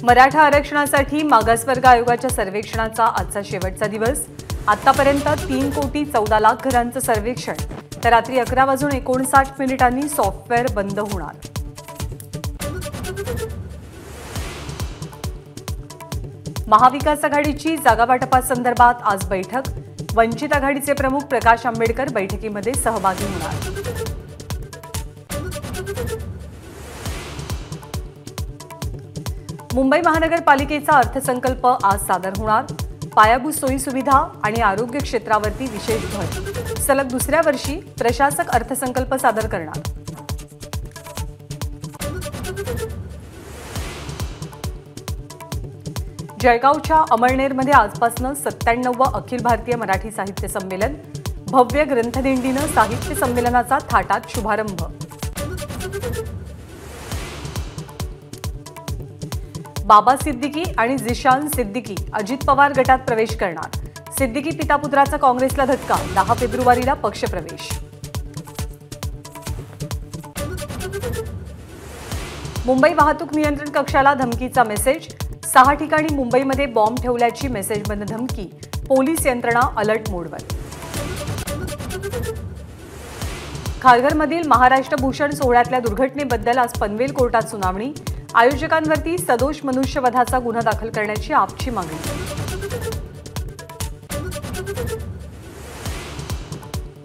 मराठा आरक्षणासाठी मागासवर्ग आयोगाच्या सर्वेक्षणाचा आजचा शेवटचा दिवस। आतापर्यंत 3,14,00,000 घरांचं सर्वेक्षण, तर रात्री 11:59 सॉफ्टवेअर बंद होणार। महाविकास आघाडीची जागावाटपासंदर्भात आज बैठक। वंचित आघाडीचे प्रमुख प्रकाश आंबेडकर बैठकीमध्ये सहभागी होणार। मुंबई महानगरपालिकेचा अर्थसंकल्प आज सादर होणार। पायाभूत सोयी सुविधा आणि आरोग्य क्षेत्रावरती विशेष भर। सलग दुसऱ्या वर्षी प्रशासक अर्थसंकल्प सादर करणार। जळगावच्या अमळनेरमध्ये आजपासून 97वे अखिल भारतीय मराठी साहित्य संमेलन। भव्य ग्रंथदिंडीनं साहित्य संमेलनाचा थाटात शुभारंभ। बाबा सिद्दीकी आणि जिशान सिद्दीकी अजित पवार गटात प्रवेश करणार। सिद्दीकी पितापुत्राचा काँग्रेसला धक्का, 10 फेब्रुवारीला पक्षप्रवेश। मुंबई वाहतूक नियंत्रण कक्षाला धमकीचा मेसेज। 6 ठिकाणी मुंबईमध्ये बॉम्ब ठेवल्याची मेसेजबंद धमकी। पोलीस यंत्रणा अलर्ट मोडवर। खारघरमधील महाराष्ट्र भूषण सोहळ्यातल्या दुर्घटनेबद्दल आज पनवेल कोर्टात सुनावणी। आयोजकांवरती सदोष मनुष्यवधाचा गुन्हा दाखल करण्याची आपची मागणी।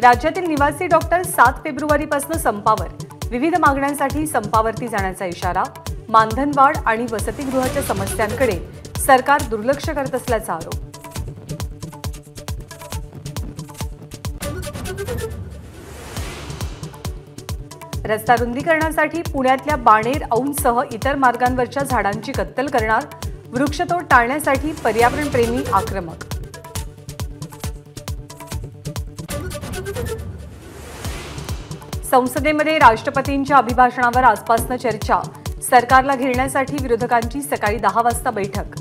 राज्यातील निवासी डॉक्टर 7 फेब्रुवारीपासून संपावर। विविध मागण्यांसाठी संपावरती जाण्याचा इशारा। मानधनवाढ आणि वसतिगृहाच्या समस्यांकडे सरकार दुर्लक्ष करत असल्याचा आरोप। रस्ता रुंदीकरणासाठी पुण्यातल्या बाणेर औंधसह इतर मार्गांवरच्या झाडांची कत्तल करणार। वृक्षतोड टाळण्यासाठी पर्यावरणप्रेमी आक्रमक। संसदेमध्ये राष्ट्रपतींच्या अभिभाषणावर आजपासून चर्चा। सरकारला घेरण्यासाठी विरोधकांची सकाळी 10 वाजता बैठक।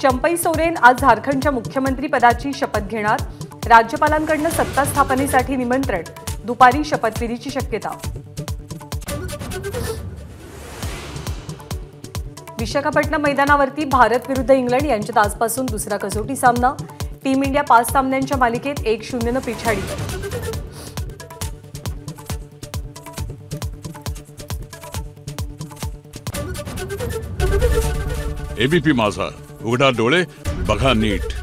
चंपई सोरेन आज झारखंडच्या मुख्यमंत्री पदाची शपथ घेणार। राज्यपालांकडून सत्ता स्थापनेसाठी निमंत्रण। दुपारी शपथविधीची शक्यता। विशाखापट्टणम मैदानावरती भारत विरुद्ध इंग्लंड यांच्यात आजपासून दुसरा कसोटी सामना। टीम इंडिया 5 सामन्यांच्या मालिकेत 1-0 पिछाडीवर। एबीपी माझा, उघडा डोळे बघा नीट।